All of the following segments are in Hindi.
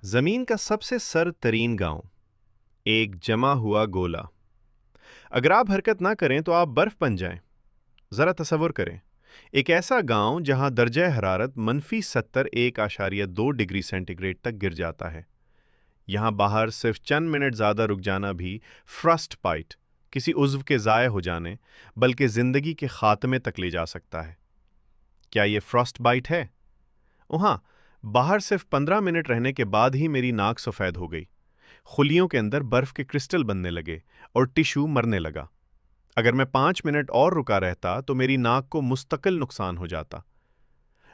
जमीन का सबसे सर्द तरीन गांव, एक जमा हुआ गोला। अगर आप हरकत ना करें तो आप बर्फ बन जाएं। जरा तसव्वुर करें, एक ऐसा गांव जहां दर्जा हरारत -71.2 डिग्री सेंटीग्रेड तक गिर जाता है। यहां बाहर सिर्फ चंद मिनट ज्यादा रुक जाना भी फ्रस्ट बाइट, किसी उज्व के ज़ाय हो जाने, बल्कि जिंदगी के खात्मे तक ले जा सकता है। क्या ये फ्रॉस्ट बाइट है? हाँ, बाहर सिर्फ 15 मिनट रहने के बाद ही मेरी नाक सफ़ेद हो गई। खुलियों के अंदर बर्फ के क्रिस्टल बनने लगे और टिश्यू मरने लगा। अगर मैं 5 मिनट और रुका रहता तो मेरी नाक को मुस्तकिल नुकसान हो जाता।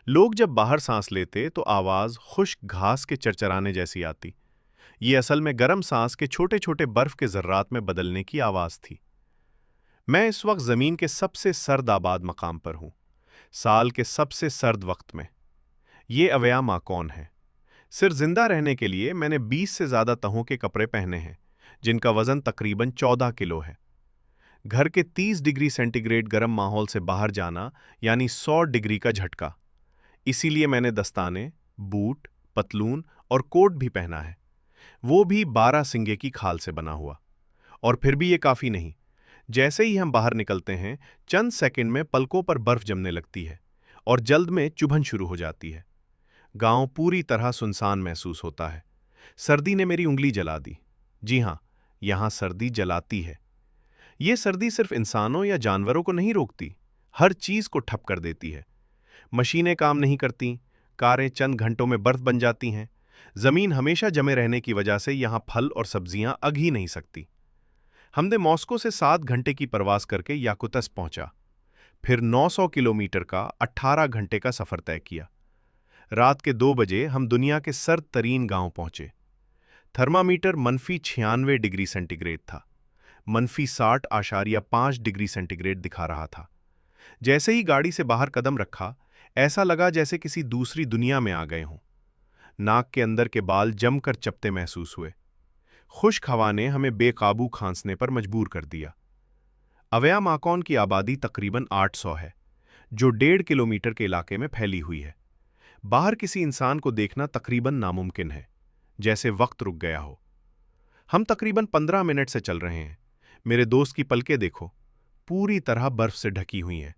लोग जब बाहर सांस लेते तो आवाज़ खुश्क घास के चरचराने जैसी आती। ये असल में गर्म सांस के छोटे छोटे बर्फ के जर्रात में बदलने की आवाज़ थी। मैं इस वक्त ज़मीन के सबसे सर्द आबाद मकाम पर हूँ, साल के सबसे सर्द वक्त में। ये अवया माँ कौन है? सिर्फ जिंदा रहने के लिए मैंने 20 से ज़्यादा तहों के कपड़े पहने हैं, जिनका वज़न तकरीबन 14 किलो है। घर के 30 डिग्री सेंटीग्रेड गर्म माहौल से बाहर जाना यानी 100 डिग्री का झटका। इसीलिए मैंने दस्ताने, बूट, पतलून और कोट भी पहना है, वो भी 12 सिंगे की खाल से बना हुआ। और फिर भी ये काफ़ी नहीं। जैसे ही हम बाहर निकलते हैं, चंद सेकंड में पलकों पर बर्फ जमने लगती है और जल्द में चुभन शुरू हो जाती है। गांव पूरी तरह सुनसान महसूस होता है। सर्दी ने मेरी उंगली जला दी। जी हां, यहां सर्दी जलाती है। ये सर्दी सिर्फ इंसानों या जानवरों को नहीं रोकती, हर चीज को ठप कर देती है। मशीनें काम नहीं करती, कारें चंद घंटों में बर्फ बन जाती हैं। जमीन हमेशा जमे रहने की वजह से यहां फल और सब्जियां अग ही नहीं सकती। हमने मॉस्को से 7 घंटे की परवास करके याकुतस पहुंचा, फिर 900 किलोमीटर का 18 घंटे का सफर तय किया। रात के 2 बजे हम दुनिया के सर्द तरीन गांव पहुंचे। थर्मामीटर -96 डिग्री सेंटीग्रेड था, -60.5 डिग्री सेंटीग्रेड दिखा रहा था। जैसे ही गाड़ी से बाहर कदम रखा, ऐसा लगा जैसे किसी दूसरी दुनिया में आ गए हों। नाक के अंदर के बाल जमकर चपते महसूस हुए। खुश्क हवा ने हमें बेकाबू खांसने पर मजबूर कर दिया। अवया माकौन की आबादी तकरीबन 800 है, जो 1.5 किलोमीटर के इलाके में फैली हुई है। बाहर किसी इंसान को देखना तकरीबन नामुमकिन है, जैसे वक्त रुक गया हो। हम तकरीबन 15 मिनट से चल रहे हैं। मेरे दोस्त की पलकें देखो, पूरी तरह बर्फ से ढकी हुई हैं।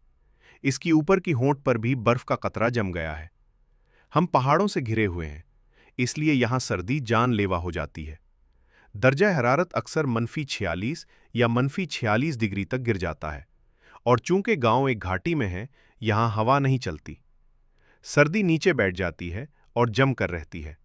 इसकी ऊपर की होंठ पर भी बर्फ का कतरा जम गया है। हम पहाड़ों से घिरे हुए हैं, इसलिए यहां सर्दी जानलेवा हो जाती है। दर्जा हरारत अक्सर -46 या -46 डिग्री तक गिर जाता है। और चूंकि गांव एक घाटी में है, यहां हवा नहीं चलती। सर्दी नीचे बैठ जाती है और जम कर रहती है।